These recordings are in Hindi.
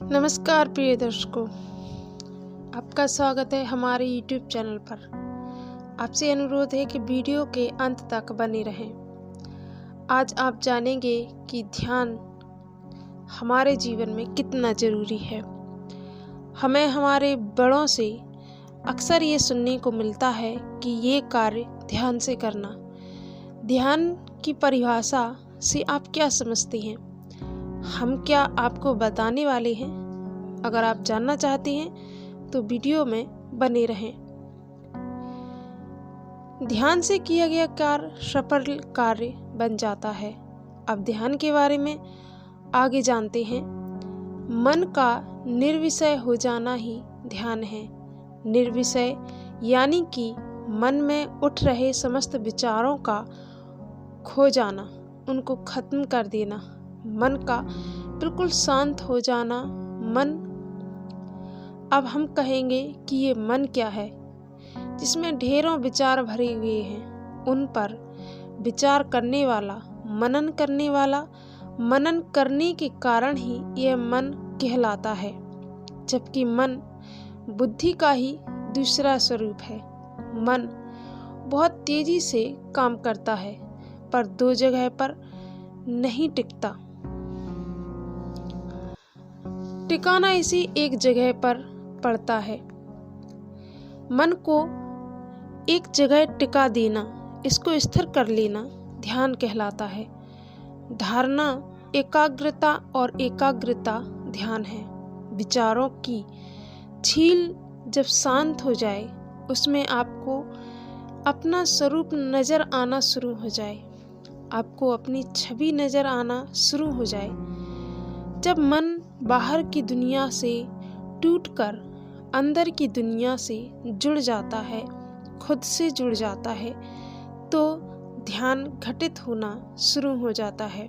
नमस्कार प्रिय दर्शकों, आपका स्वागत है हमारे YouTube चैनल पर। आपसे अनुरोध है कि वीडियो के अंत तक बने रहें। आज आप जानेंगे कि ध्यान हमारे जीवन में कितना ज़रूरी है। हमें हमारे बड़ों से अक्सर ये सुनने को मिलता है कि ये कार्य ध्यान से करना। ध्यान की परिभाषा से आप क्या समझते हैं? हम क्या आपको बताने वाले हैं। अगर आप जानना चाहते हैं तो वीडियो में बने रहें। ध्यान से किया गया कार्य सफल कार्य बन जाता है। अब ध्यान के बारे में आगे जानते हैं। मन का निर्विषय हो जाना ही ध्यान है। निर्विषय यानी कि मन में उठ रहे समस्त विचारों का खो जाना, उनको खत्म कर देना, मन का बिल्कुल शांत हो जाना। मन, अब हम कहेंगे कि ये मन क्या है, जिसमें ढेरों विचार भरे हुए हैं। उन पर विचार करने वाला, मनन करने वाला, मनन करने के कारण ही यह मन कहलाता है। जबकि मन बुद्धि का ही दूसरा स्वरूप है। मन बहुत तेजी से काम करता है, पर दो जगह पर नहीं टिकता। टिकाना इसी एक जगह पर पड़ता है। मन को एक जगह टिका देना, इसको स्थिर कर लेना ध्यान कहलाता है। धारणा, एकाग्रता और एकाग्रता ध्यान है। विचारों की झील जब शांत हो जाए, उसमें आपको अपना स्वरूप नजर आना शुरू हो जाए, आपको अपनी छवि नजर आना शुरू हो जाए। जब मन बाहर की दुनिया से टूटकर अंदर की दुनिया से जुड़ जाता है, खुद से जुड़ जाता है, तो ध्यान घटित होना शुरू हो जाता है।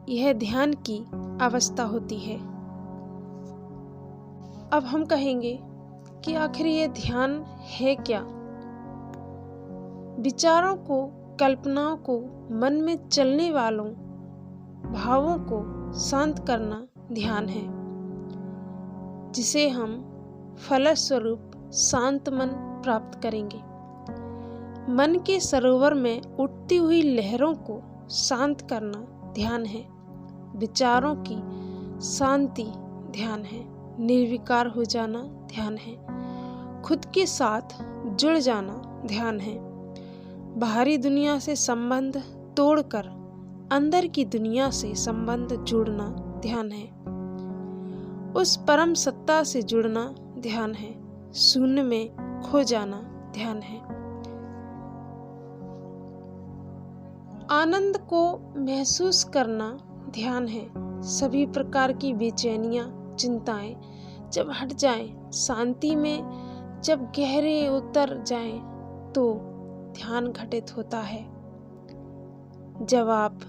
यह ध्यान की अवस्था होती है। अब हम कहेंगे कि आखिर यह ध्यान है क्या? विचारों को, कल्पनाओं को, मन में चलने वालों भावों को शांत करना ध्यान है, जिसे हम फलस्वरूप शांत मन प्राप्त करेंगे। मन के सरोवर में उठती हुई लहरों को शांत करना ध्यान है। विचारों की शांति ध्यान है। निर्विकार हो जाना ध्यान है। खुद के साथ जुड़ जाना ध्यान है। बाहरी दुनिया से संबंध तोड़कर अंदर की दुनिया से संबंध जोड़ना ध्यान है। उस परम सत्ता से जुड़ना ध्यान है। शून्य में खो जाना ध्यान है। आनंद को महसूस करना ध्यान है। सभी प्रकार की बेचैनियां, चिंताएं जब हट जाएं, शांति में जब गहरे उतर जाएं, तो ध्यान घटित होता है। जब आप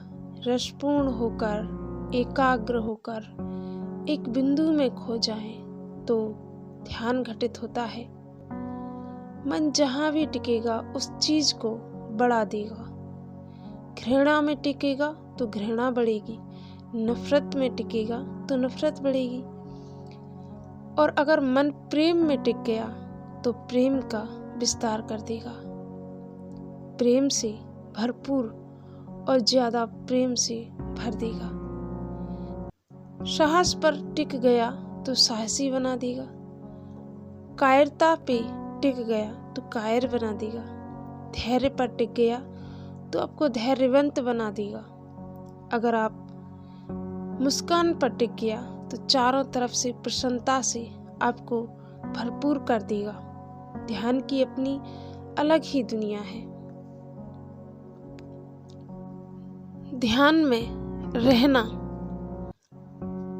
रसपूर्ण होकर, एकाग्र होकर एक बिंदु में खो जाएं, तो ध्यान घटित होता है। मन जहाँ भी टिकेगा उस चीज को बढ़ा देगा। घृणा में टिकेगा तो घृणा बढ़ेगी, नफरत में टिकेगा तो नफरत बढ़ेगी। और अगर मन प्रेम में टिक गया तो प्रेम का विस्तार कर देगा। प्रेम से भरपूर और ज्यादा प्रेम से भर देगा। साहस पर टिक गया तो साहसी बना देगा। कायरता पे टिक गया तो कायर बना देगा। धैर्य पर टिक गया तो आपको धैर्यवंत बना देगा। अगर आप मुस्कान पर टिक गया तो चारों तरफ से प्रसन्नता से आपको भरपूर कर देगा। ध्यान की अपनी अलग ही दुनिया है। ध्यान में रहना,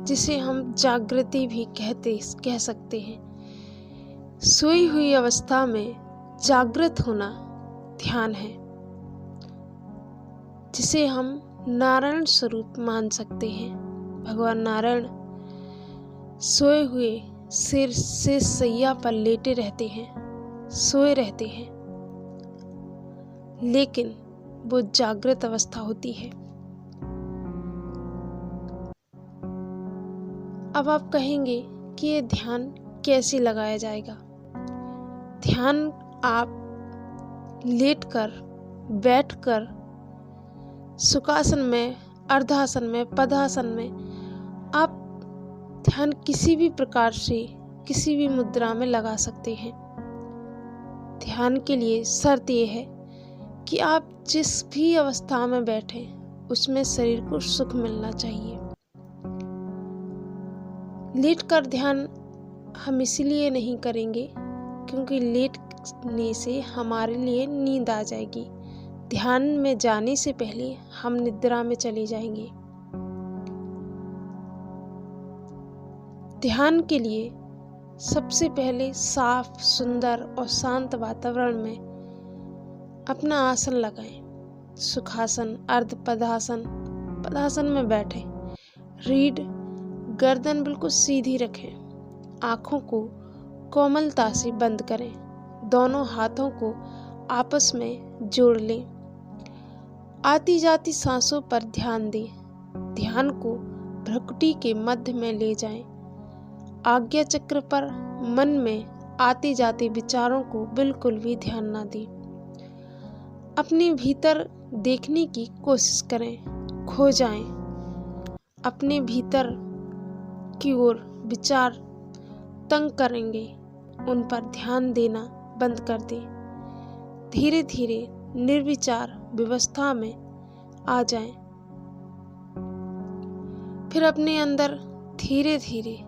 जिसे हम जागृति भी कह सकते हैं। सोई हुई अवस्था में जागृत होना ध्यान है, जिसे हम नारायण स्वरूप मान सकते हैं। भगवान नारायण सोए हुए सिर से सैया पर लेटे रहते हैं, सोए रहते हैं, लेकिन वो जागृत अवस्था होती है। अब आप कहेंगे कि ये ध्यान कैसे लगाया जाएगा। ध्यान आप लेटकर, बैठकर, सुखासन में, अर्धासन में, पद्मासन में, आप ध्यान किसी भी प्रकार से, किसी भी मुद्रा में लगा सकते हैं। ध्यान के लिए शर्त यह है कि आप जिस भी अवस्था में बैठें उसमें शरीर को सुख मिलना चाहिए। लेटकर ध्यान हम इसलिए नहीं करेंगे क्योंकि लेटने से हमारे लिए नींद आ जाएगी। ध्यान में जाने से पहले हम निद्रा में चले जाएंगे। ध्यान के लिए सबसे पहले साफ, सुंदर और शांत वातावरण में अपना आसन लगाएं। सुखासन, अर्ध पद्मासन, पद्मासन में बैठें। रीढ़, गर्दन बिल्कुल सीधी रखें। आँखों को कोमलता से बंद करें। दोनों हाथों को आपस में जोड़ लें। आती जाती सांसों पर ध्यान दें। ध्यान को भ्रुकुटी के मध्य में ले जाएं। आज्ञा चक्र पर मन में आते जाते विचारों को बिल्कुल भी ध्यान ना दें। अपने भीतर देखने की कोशिश करें, खो जाएं। अपने भीतर की ओर विचार तंग करेंगे, उन पर ध्यान देना बंद कर दें। धीरे धीरे निर्विचार व्यवस्था में आ जाएं। फिर अपने अंदर धीरे धीरे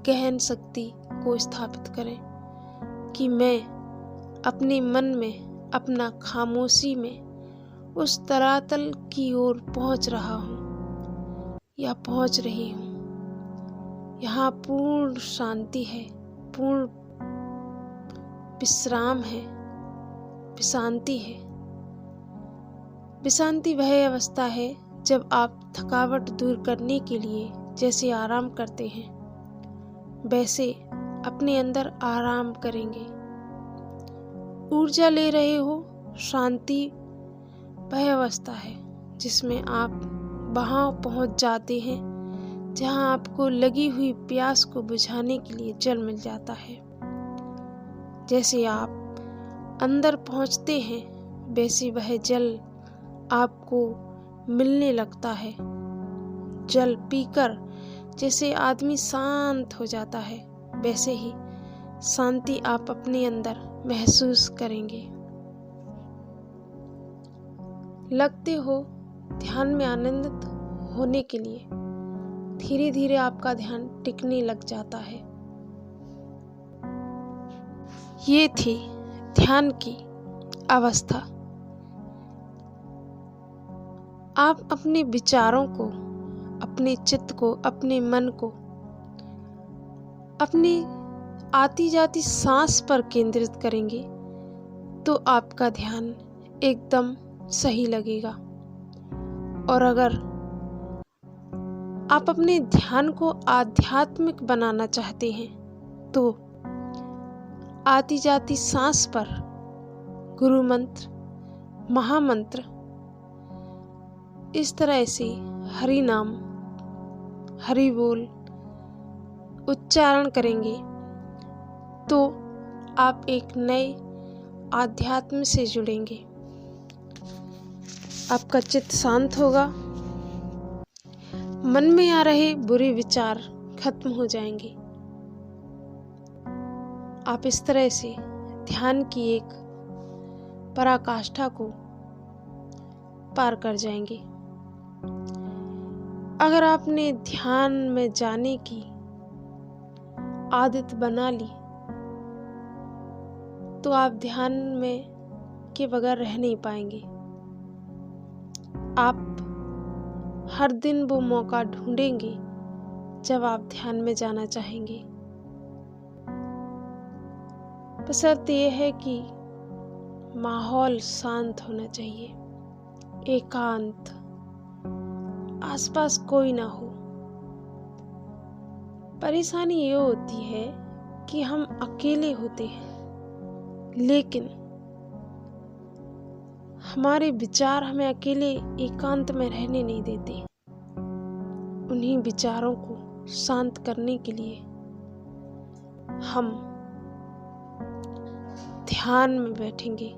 गहन शक्ति को स्थापित करें कि मैं अपने मन में, अपना खामोशी में उस तरातल की ओर पहुंच रहा हूँ या पहुंच रही हूँ। यहाँ पूर्ण शांति है, पूर्ण विश्राम है, विशांति है। विशांति वह अवस्था है जब आप थकावट दूर करने के लिए जैसे आराम करते हैं वैसे अपने अंदर आराम करेंगे, ऊर्जा ले रहे हो। शांति वह अवस्था है जिसमें आप वहाँ पहुँच जाते हैं जहाँ आपको लगी हुई प्यास को बुझाने के लिए जल मिल जाता है। जैसे आप अंदर पहुँचते हैं वैसे वह जल आपको मिलने लगता है। जल पीकर जैसे आदमी शांत हो जाता है वैसे ही शांति आप अपने अंदर महसूस करेंगे। लगते हो ध्यान में आनंदित होने के लिए धीरे धीरे आपका ध्यान टिकने लग जाता है। ये थी ध्यान की अवस्था। आप अपने विचारों को, अपने चित्त को, अपने मन को अपनी आती जाती सांस पर केंद्रित करेंगे तो आपका ध्यान एकदम सही लगेगा। और अगर आप अपने ध्यान को आध्यात्मिक बनाना चाहते हैं तो आती जाती सांस पर गुरु मंत्र, महामंत्र, इस तरह से हरि नाम, हरि बोल उच्चारण करेंगे तो आप एक नए आध्यात्म से जुड़ेंगे। आपका चित्त शांत होगा, मन में आ रहे बुरे विचार खत्म हो जाएंगे। आप इस तरह से ध्यान की एक पराकाष्ठा को पार कर जाएंगे। अगर आपने ध्यान में जाने की आदत बना ली तो आप ध्यान में के बगैर रह नहीं पाएंगे। आप हर दिन वो मौका ढूंढेंगे जब आप ध्यान में जाना चाहेंगे। बशर्ते यह है कि माहौल शांत होना चाहिए, एकांत, आसपास कोई ना हो। परेशानी ये होती है कि हम अकेले होते हैं लेकिन हमारे विचार हमें अकेले एकांत में रहने नहीं देते। उन्हीं विचारों को शांत करने के लिए हम ध्यान में बैठेंगे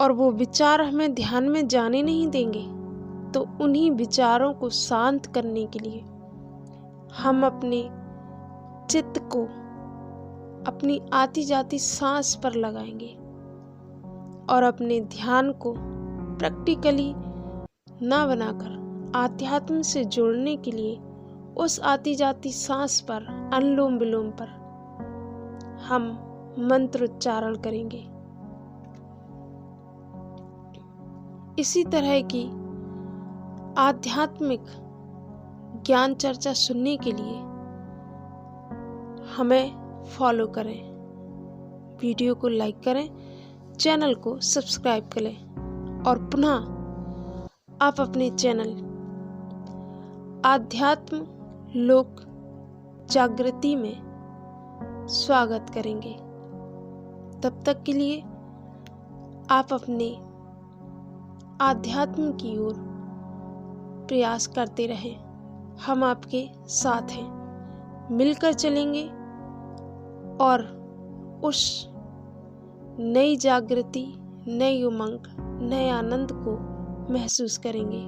और वो विचार हमें ध्यान में जाने नहीं देंगे, तो उन्हीं विचारों को शांत करने के लिए हम अपने चित्त को अपनी आती जाती सांस पर लगाएंगे और अपने ध्यान को प्रैक्टिकली ना बनाकर आध्यात्म से जुड़ने के लिए उस आती जाती सांस पर, अनुलोम विलोम पर हम मंत्र उच्चारण करेंगे। इसी तरह की आध्यात्मिक ज्ञान चर्चा सुनने के लिए हमें फॉलो करें, वीडियो को लाइक करें, चैनल को सब्सक्राइब करें और पुनः आप अपने चैनल आध्यात्म लोक जागृति में स्वागत करेंगे। तब तक के लिए आप अपने आध्यात्म की ओर प्रयास करते रहें। हम आपके साथ हैं, मिलकर चलेंगे और उस नई जागृति, नई उमंग, नए आनंद को महसूस करेंगे।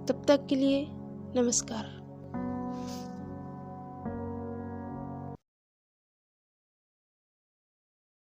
तब तक के लिए नमस्कार।